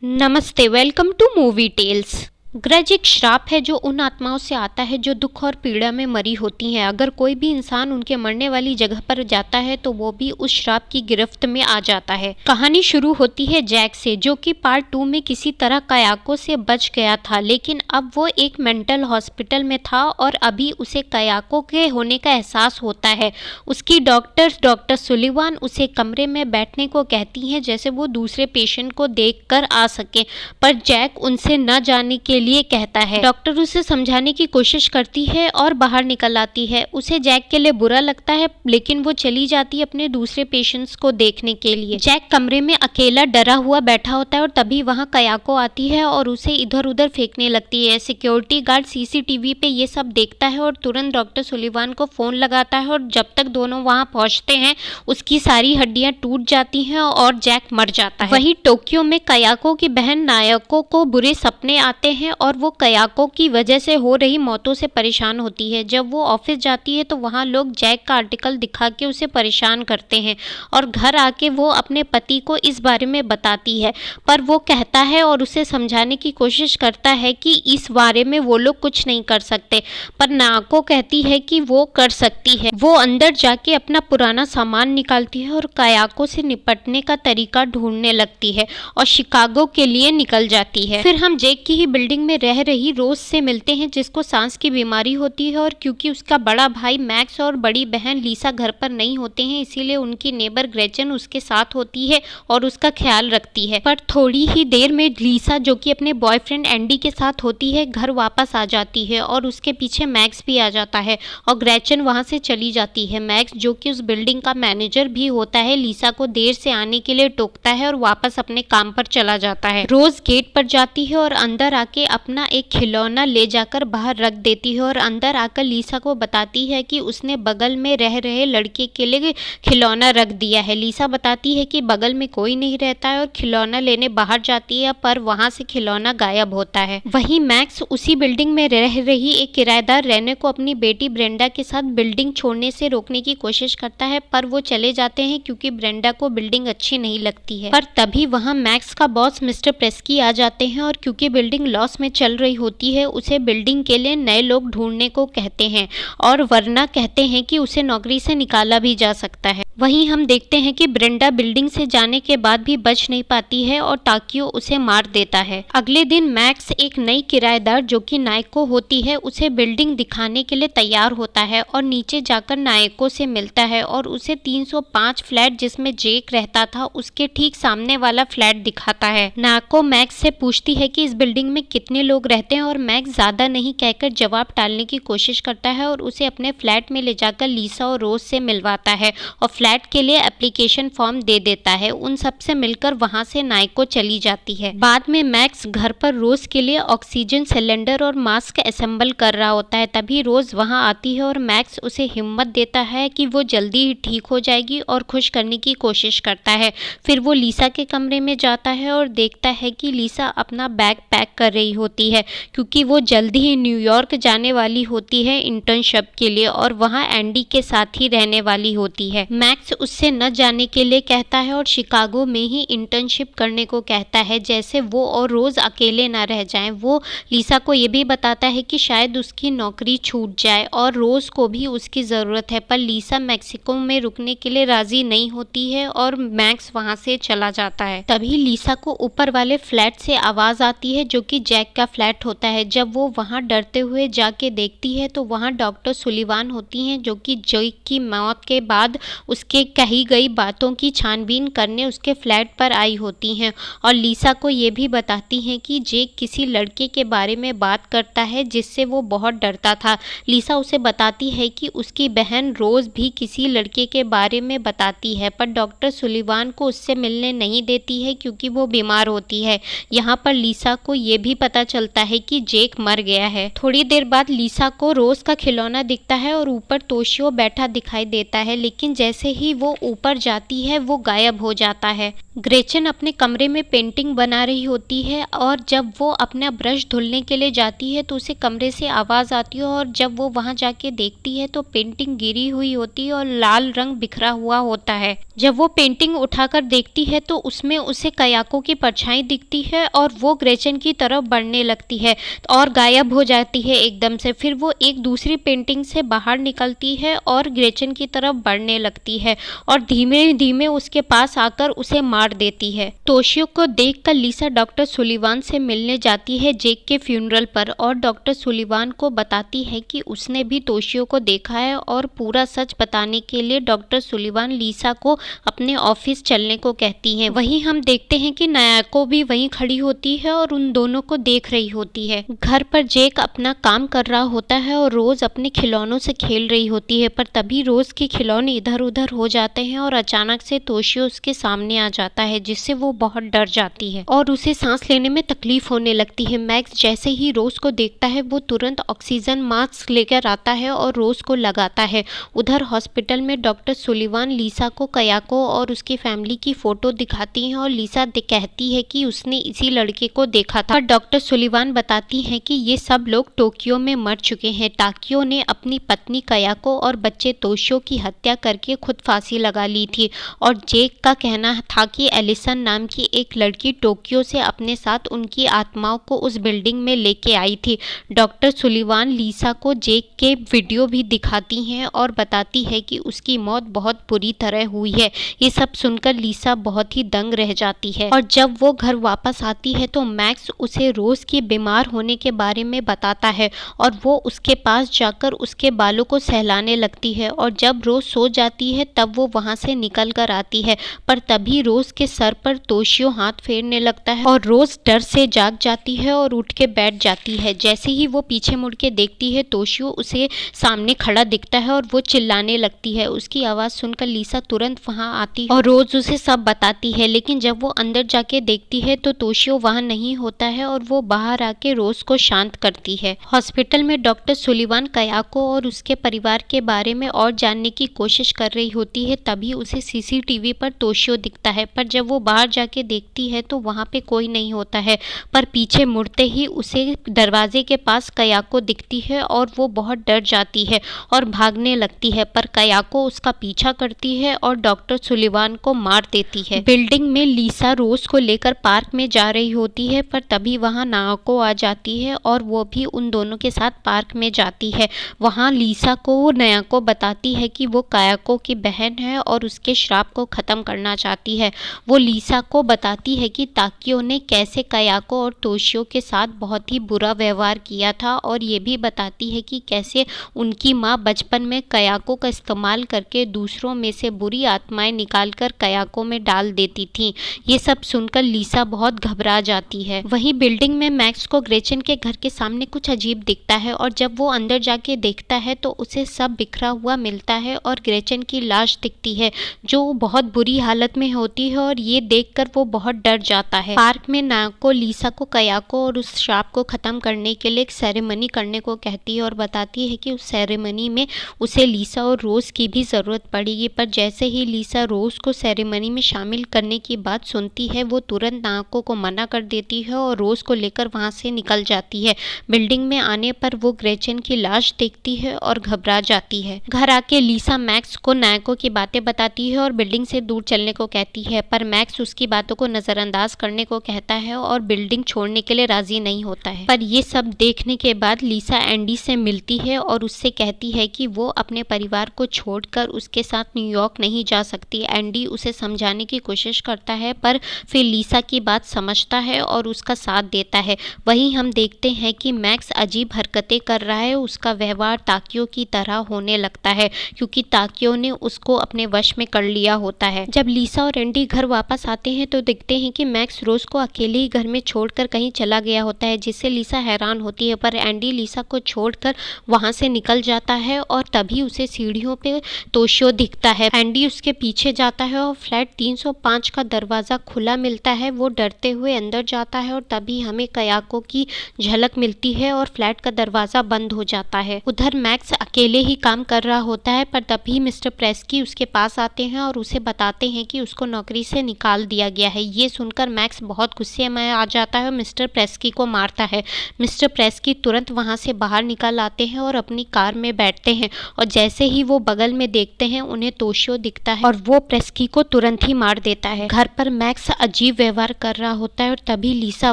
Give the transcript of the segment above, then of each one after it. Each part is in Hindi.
नमस्ते, welcome to movie tales. Grudge एक श्राप है जो उन आत्माओं से आता है जो दुख और पीड़ा में मरी होती हैं। अगर कोई भी इंसान उनके मरने वाली जगह पर जाता है तो वो भी उस श्राप की गिरफ्त में आ जाता है। कहानी शुरू होती है जैक से, जो कि पार्ट 2 में किसी तरह कयाकों से बच गया था, लेकिन अब वो एक मेंटल हॉस्पिटल में था और अभी उसे कयाकों के होने का एहसास होता है। उसकी डॉक्टर सुलिवान उसे कमरे में बैठने को कहती हैं जैसे वो दूसरे पेशेंट को देख कर आ सके, पर जैक उनसे न जाने के लिए कहता है। डॉक्टर उसे समझाने की कोशिश करती है और बाहर निकल आती है। उसे जैक के लिए बुरा लगता है, लेकिन वो चली जाती है अपने दूसरे पेशेंट्स को देखने के लिए। जैक कमरे में अकेला डरा हुआ बैठा होता है और तभी वहां कयाको आती है और उसे इधर उधर फेंकने लगती है। सिक्योरिटी गार्ड सीसीटीवी पे ये सब देखता है और तुरंत डॉक्टर सुलिवान को फोन लगाता है और जब तक दोनों वहां पहुंचते हैं उसकी सारी हड्डियां टूट जाती हैं और जैक मर जाता है। वहीं टोक्यो में कयाको की बहन नायको को बुरे सपने आते हैं और वो कयाको की वजह से हो रही मौतों से परेशान होती है। जब वो ऑफिस जाती है तो वहाँ लोग जैक का आर्टिकल दिखा के उसे परेशान करते हैं और घर आके वो अपने पति को इस बारे में बताती है, पर वो कहता है और उसे समझाने की कोशिश करता है कि इस बारे में वो लोग कुछ नहीं कर सकते, पर नाको कहती है कि वो कर सकती है। वो अंदर जाके अपना पुराना सामान निकालती है और कयाको से निपटने का तरीका ढूंढने लगती है और शिकागो के लिए निकल जाती है। फिर हम जेक की ही बिल्डिंग में रह रही रोज से मिलते हैं जिसको सांस की बीमारी होती है, और क्योंकि उसका बड़ा भाई मैक्स और बड़ी बहन लीसा घर पर नहीं होते हैं इसीलिए उनकी नेबर ग्रेचन उसके साथ होती है और उसका ख्याल रखती है। पर थोड़ी ही देर में लीसा, जो कि अपने बॉयफ्रेंड एंडी के साथ होती है, घर वापस आ जाती है और उसके पीछे मैक्स भी आ जाता है और ग्रेचन वहां से चली जाती है। मैक्स, जो कि उस बिल्डिंग का मैनेजर भी होता है, लीसा को देर से आने के लिए टोकता है और वापस अपने काम पर चला जाता है। रोज गेट पर जाती है और अंदर आके अपना एक खिलौना ले जाकर बाहर रख देती है और अंदर आकर लीसा को बताती है कि उसने बगल में रह रहे लड़के के लिए खिलौना रख दिया है। लीसा बताती है कि बगल में कोई नहीं रहता है और खिलौना लेने बाहर जाती है, पर वहां से खिलौना गायब होता है। वहीं मैक्स उसी बिल्डिंग में रह रही एक किराएदार रेने को अपनी बेटी ब्रेंडा के साथ बिल्डिंग छोड़ने से रोकने की कोशिश करता है, पर वो चले जाते हैं क्योंकि ब्रेंडा को बिल्डिंग अच्छी नहीं लगती है। पर तभी वहां मैक्स का बॉस मिस्टर प्रेस्की आ जाते हैं और क्योंकि बिल्डिंग लॉस में चल रही होती है उसे बिल्डिंग के लिए नए लोग ढूंढने को कहते हैं और वरना कहते हैं कि उसे नौकरी से निकाला भी जा सकता है। वहीं हम देखते हैं कि ब्रेंडा बिल्डिंग से जाने के बाद भी बच नहीं पाती है और टाकियो उसे मार देता है। अगले दिन मैक्स एक नई किराएदार, जो कि नायको होती है, उसे बिल्डिंग दिखाने के लिए तैयार होता है और नीचे जाकर नायको से मिलता है और उसे 305 फ्लैट जिसमें जेक रहता था उसके ठीक सामने वाला फ्लैट दिखाता है। नायको मैक्स से पूछती है कि इस बिल्डिंग में कितने लोग रहते हैं और मैक्स ज्यादा नहीं कहकर जवाब टालने की कोशिश करता है और उसे अपने फ्लैट में ले जाकर लीसा और रोज से मिलवाता है और फ्लैट के लिए एप्लीकेशन फॉर्म दे देता है। उन सब से मिलकर वहां से नायको चली जाती है। बाद में मैक्स घर पर रोज के लिए ऑक्सीजन सिलेंडर और मास्क असेंबल कर रहा होता है, तभी रोज वहां आती है और मैक्स उसे हिम्मत देता है कि वो जल्दी ही ठीक हो जाएगी और खुश करने की कोशिश करता है। फिर वो लीसा के कमरे में जाता है और देखता है कि लीसा अपना बैग पैक कर रही होती है क्योंकि वो जल्दी ही न्यूयॉर्क जाने वाली होती है इंटर्नशिप के लिए और वहाँ एंडी के साथ ही रहने वाली होती है। मैक्स उससे न जाने के लिए कहता है और शिकागो में ही इंटर्नशिप करने को कहता है, जैसे वो और रोज अकेले ना रह जाएं। वो लीसा को ये भी बताता है कि शायद उसकी नौकरी छूट जाए और रोज को भी उसकी ज़रूरत है, पर लीसा मैक्सिको में रुकने के लिए राजी नहीं होती है और मैक्स वहाँ से चला जाता है। तभी लीसा को ऊपर वाले फ्लैट से आवाज़ आती है, जो कि जैक का फ्लैट होता है। जब वो वहाँ डरते हुए जाके देखती है तो वहाँ डॉक्टर सुलिवान होती हैं, जो कि जैक की मौत के बाद उसके कही गई बातों की छानबीन करने उसके फ्लैट पर आई होती हैं और लीसा को ये भी बताती हैं कि जैक किसी लड़के के बारे में बात करता है जिससे वो बहुत डरता था। लीसा उसे बताती है कि उसकी बहन रोज भी किसी लड़के के बारे में बताती है, पर डॉक्टर सुलिवान को उससे मिलने नहीं देती है क्योंकि वो बीमार होती है। यहाँ पर लीसा को ये भी पता चलता है कि जैक मर गया है। थोड़ी देर बाद लीसा को रोज का खिलौना दिखता है और ऊपर तोशियो बैठा दिखाई देता है, लेकिन जैसे ही वो ऊपर जाती है वो गायब हो जाता है। ग्रेचन अपने कमरे में पेंटिंग बना रही होती है और जब वो अपना ब्रश धुलने के लिए जाती है तो उसे कमरे से आवाज़ आती है और जब वो वहाँ जाके देखती है तो पेंटिंग गिरी हुई होती है और लाल रंग बिखरा हुआ होता है। जब वो पेंटिंग उठाकर देखती है तो उसमें उसे कयाको की परछाई दिखती है और वो ग्रेचन की तरफ बढ़ने लगती है और गायब हो जाती है एकदम से। फिर वो एक दूसरी पेंटिंग से बाहर निकलती है और ग्रेचन की तरफ बढ़ने लगती है और धीमे धीमे उसके पास आकर उसे मार देती है। तोशियो को देखकर लिसा डॉक्टर सुलिवान से मिलने जाती है जेक के फ्यूनरल पर और डॉक्टर सुलिवान को बताती है कि उसने भी तोशियो को देखा है और पूरा सच बताने के लिए डॉक्टर सुलिवान लिसा को अपने ऑफिस चलने को कहती हैं। वहीं हम देखते हैं कि नायाको भी वहीं खड़ी होती है और उन दोनों को देख रही होती है। घर पर जेक अपना काम कर रहा होता है और रोज अपने खिलौनों से खेल रही होती है, पर तभी रोज के खिलौने इधर उधर हो जाते हैं और अचानक से तोशियो उसके सामने आ जाता है जिससे वो बहुत डर जाती है और उसे सांस लेने में तकलीफ होने लगती है। मैक्स जैसे ही रोज को देखता है वो तुरंत ऑक्सीजन मास्क लेकर आता है और रोज को लगाता है। उधर हॉस्पिटल में डॉक्टर सुलिवान लिसा को कयाको और उसकी फैमिली की फोटो दिखाती हैं और लिसा कहती है कि उसने इसी लड़के को देखा था। डॉक्टर सुलिवान बताती हैं कि ये सब लोग टोक्यो में मर चुके हैं। टाकियो ने अपनी पत्नी कयाको और बच्चे तोशियो की हत्या करके खुद फांसी लगा ली थी और जेक का कहना था कि एलिसन नाम की एक लड़की टोक्यो से अपने साथ उनकी आत्माओं को उस बिल्डिंग में लेके आई थी। डॉक्टर सुलिवान लिसा को जेक के वीडियो भी दिखाती हैं और बताती है कि उसकी मौत बहुत बुरी तरह हुई है। ये सब सुनकर लिसा बहुत ही दंग रह जाती है और जब वो घर वापस आती है तो मैक्स उसे रोज के बीमार होने के बारे में बताता है और वो उसके पास जाकर उसके बालों को सहलाने लगती है और जब रोज सो जाती है तब वो वहां से निकल कर आती है, पर तभी रोज के सर पर तोशियो हाथ फेरने लगता है और रोज डर से जाग जाती है और उठ के बैठ जाती है। जैसे ही वो पीछे मुड़ के देखती है तोशियो उसे सामने खड़ा दिखता है और वो चिल्लाने लगती है। उसकी आवाज़ सुनकर लिसा तुरंत वहां आती है और रोज उसे सब बताती है, लेकिन जब वो अंदर जाके देखती है तो तोशियो वहां नहीं होता है और वो बाहर आके रोज को शांत करती है। हॉस्पिटल में डॉक्टर सुलिवान कयाको और उसके परिवार के बारे में और जानने की कोशिश कर रही होती है, तभी उसे सीसीटीवी पर तोशियो दिखता है, पर जब वो बाहर जाके देखती है तो वहां पे कोई नहीं होता है, पर पीछे मुड़ते ही उसे दरवाजे के पास कयाको दिखती है और वो बहुत डर जाती है और भागने लगती है, पर कयाको उसका पीछा करती है और डॉक्टर सुलिवान को मार देती है। बिल्डिंग में लिसा रोज को लेकर पार्क में जा रही होती है, पर तभी वहां नायाको आ जाती है और वो भी उन दोनों के साथ पार्क में जाती है। वहां लिसा को नायाको बताती है कि वो कयाको की बहन है और उसके श्राप को खत्म करना चाहती है। वो लिसा को बताती है कि ताकियो ने कैसे कयाको और तोशियो के साथ बहुत ही बुरा व्यवहार किया था और ये भी बताती है कि कैसे उनकी माँ बचपन में कयाको का इस्तेमाल करके दूसरों में से बुरी आत्माएं निकालकर कयाको में डाल देती थी। ये सब सुनकर लिसा बहुत घबरा जाती है। वहीं बिल्डिंग में मैक्स को ग्रेचन के घर के सामने कुछ अजीब दिखता है और जब वो अंदर जाके देखता है तो उसे सब बिखरा हुआ मिलता है और ग्रेचन की लाश दिखती है जो बहुत बुरी हालत में होती है और ये देखकर वो बहुत डर जाता है। पार्क में नायाको लिसा को कयाको और उस श्राप को खत्म करने के लिए एक सेरेमनी करने को कहती है और बताती है कि उस सेरेमनी में उसे लिसा और रोज की भी जरूरत पड़ेगी, पर जैसे ही लिसा रोज को सेरेमनी में शामिल करने की बात सुनती है वो तुरंत नायाको को मना कर देती है और रोज को लेकर वहां से निकल जाती है। बिल्डिंग में आने पर वो ग्रेचन की लाश देखती है और घबरा जाती है। घर आके लिसा मैक्स को नायाको की बातें बताती है और बिल्डिंग से दूर चलने को कहती है, पर मैक्स उसकी बातों को नजरअंदाज करने को कहता है और बिल्डिंग छोड़ने के लिए राजी नहीं होता है। पर ये सब देखने के बाद लिसा एंडी से मिलती है और उससे कहती है कि वो अपने परिवार को छोड़कर उसके साथ न्यूयॉर्क नहीं जा सकती। एंडी उसे समझाने की कोशिश करता है पर फिर लिसा की बात समझता है और उसका साथ देता है। वहीं हम देखते हैं कि मैक्स अजीब हरकतें कर रहा है। उसका व्यवहार ताकियो की तरह होने लगता है क्योंकि ताकियो ने उसको अपने वश में कर लिया होता है। जब लिसा और एंडी घर वापस आते हैं तो देखते हैं कि मैक्स रोज को अकेले ही घर में छोड़कर कहीं चला गया होता है, जिससे लिसा हैरान होती है, पर एंडी लिसा को छोड़कर वहां से निकल जाता है और तभी उसे सीढ़ियों पे तोशियो दिखता है। एंडी उसके पीछे जाता है और फ्लैट 305 का दरवाजा खुला मिलता है। वो डरते हुए अंदर जाता है और तभी हमें कयाको की झलक मिलती है और फ्लैट का दरवाजा बंद हो जाता है। उधर मैक्स अकेले ही काम कर रहा होता है, पर तभी मिस्टर प्रेस्की उसके पास आते हैं और उसे बताते हैं कि उसको नौकरी से निकाल दिया गया है। ये सुनकर मैक्स बहुत गुस्से में आ जाता है और मिस्टर प्रेस्की को मारता है। मिस्टर प्रेस्की तुरंत वहाँ से बाहर निकल आते हैं और अपनी कार में बैठते हैं और जैसे ही वो बगल में देखते हैं उन्हें तोशियो दिखता है और वो प्रेस्की को तुरंत ही मार देता है। घर पर मैक्स अजीब व्यवहार कर रहा होता है और तभी लीसा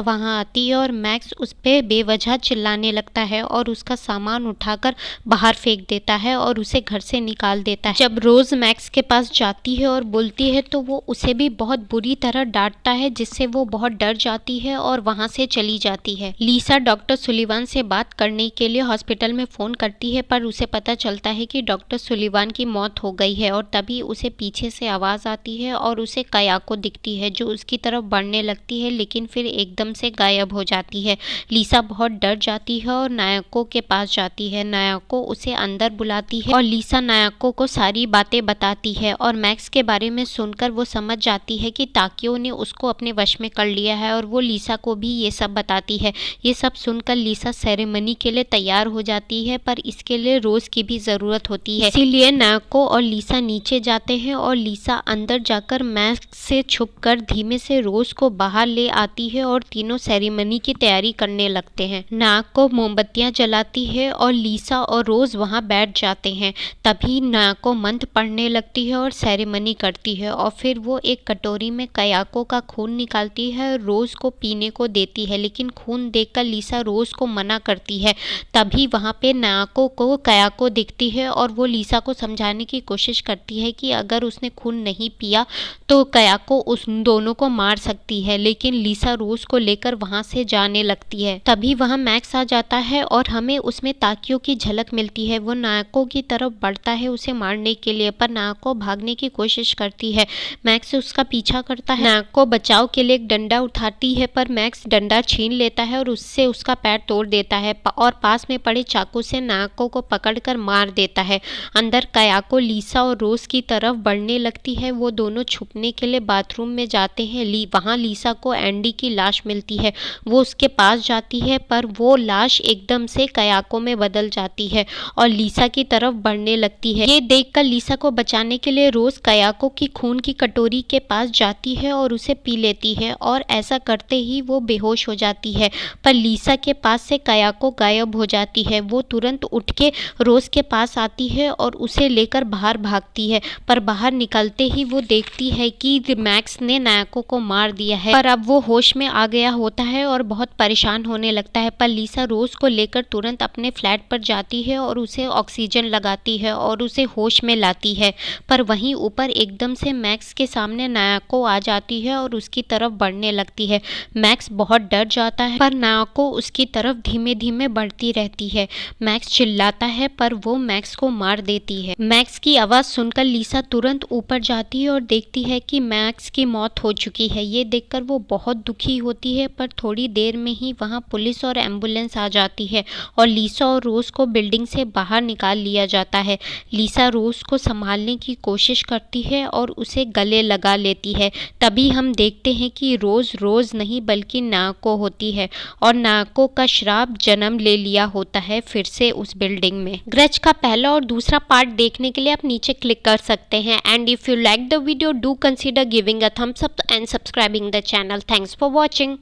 वहाँ आती है और मैक्स उस पे बेवजह चिल्लाने लगता है और उसका सामान उठाकर बाहर फेंक देता है और उसे घर से निकाल देता है। जब रोज मैक्स के पास जाती है और बोलती है तो वो उसे भी बहुत बुरी तरह डांटता है, जिससे वो बहुत डर जाती है और वहाँ से चली जाती है। लीसा डॉक्टर सुलिवान से बात करने के लिए हॉस्पिटल में फ़ोन करती है, पर उसे पता चलता है कि डॉक्टर सुलिवान की मौत हो गई है और तभी उसे पीछे से आवाज़ आती है और उसे कयाको दिखती है जो उसकी तरफ बढ़ने लगती है, लेकिन फिर एकदम से गायब हो जाती है। लीसा बहुत डर जाती है और नायको के पास जाती है। नायको उसे अंदर बुलाती है और लीसा नायको को सारी बातें बताती है और मैक्स के बारे में सुनकर वो समझ जाती है कि ताकियो ने उसको अपने वश में कर लिया है और वो लीसा को भी ये सब बताती है। ये सब सुनकर लीसा सेरेमनी के लिए तैयार हो जाती है, पर इसके लिए रोज की भी ज़रूरत होती है, इसीलिए नायको और लीसा नीचे जाते हैं और लीसा अंदर जाकर मैक्स से छुपकर धीमे से रोज को बाहर ले आती है और तीनों सेरेमनी की तैयारी करने लगते हैं। नायको मोमबत्तियां जलाती है और लीसा और रोज वहां बैठ जाते हैं। तभी नायको मंत्र पढ़ने लगती है और सेरेमनी करती है और फिर वो एक कटोरी में कयाको का खून निकालती है और रोज को पीने को देती है, लेकिन खून देखकर लीसा रोज को मना करती है। तभी वहां पे नायको को कयाको दिखती है और वो लीसा को समझाने की कोशिश करती है कि अगर उसने खून नहीं पिया तो कयाको उस दोनों को मार सकती है, लेकिन लीसा रोज को लेकर वहां से जाने लगती है। तभी वहां मैक्स आ जाता है और हमें उसमें ताकियो की झलक मिलती है। वो नायको की तरफ बढ़ता है उसे मारने के लिए, पर नायको भागने की कोशिश करती है। मैक्स उसका पीछा करता है। नायको बचाव के लिए एक डंडा उठाती है, पर मैक्स डंडा छीन लेता है और उससे उसका पैर तोड़ देता है और पास में पड़े चाकू से नायको को पकड़कर मार देता है। अंदर कयाको लीसा और रोज की तरफ बढ़ने लगती है। वो दोनों छुपने के लिए बाथरूम में जाते हैं। वहाँ लीसा को एंडी की लाश मिलती है। वो उसके पास जाती है, पर वो लाश एकदम से कयाको में बदल जाती है और लीसा की तरफ बढ़ने लगती है। ये देखकर लीसा को बचाने के लिए रोज कयाको की खून की कटोरी के पास जाती है और उसे पी लेती है और ऐसा करते ही वो बेहोश हो जाती है, पर लीसा के पास से कयाको गायब हो जाती है। वो तुरंत उठ के रोज के पास आती है और उसे लेकर बाहर भागती है, पर बाहर निकलते ही वो देखती है कि मैक्स ने नायको को मार दिया है। पर अब वो होश में आ गया होता है और बहुत परेशान होने लगता है, पर लीसा रोज को लेकर तुरंत अपने फ्लैट पर जाती है और उसे ऑक्सीजन लगाती है और उसे होश में लाती है। पर वहीं ऊपर एकदम से मैक्स के सामने नायको आ जाती है और उसकी तरफ बढ़ने लगती है। मैक्स बहुत डर जाता है, पर नायको उसकी तरफ धीमे धीमे बढ़ती रहती है। मैक्स चिल्लाता है, पर वो मैक्स को मार देती है। मैक्स की आवाज़ सुनकर लीसा तुरंत ऊपर जाती है और देखती है कि मैक्स की मौत हो चुकी है। ये देखकर वो बहुत दुखी होती है, पर थोड़ी देर में ही वहाँ पुलिस और एम्बुलेंस आ जाती है और लीसा और रोज को बिल्डिंग से बाहर निकाल लिया जाता है। लीसा रोज को संभालने की कोशिश करती है और उसे गले लगा लेती है। तभी हम देखते हैं कि रोज नहीं बल्कि नायको होती है और नायको का श्राप जन्म ले लिया होता है फिर से उस बिल्डिंग में। ग्रज का पहला और दूसरा पार्ट देखने के लिए आप नीचे क्लिक कर सकते हैं। And if you like the video, do consider giving a thumbs up and subscribing the channel. Thanks for watching.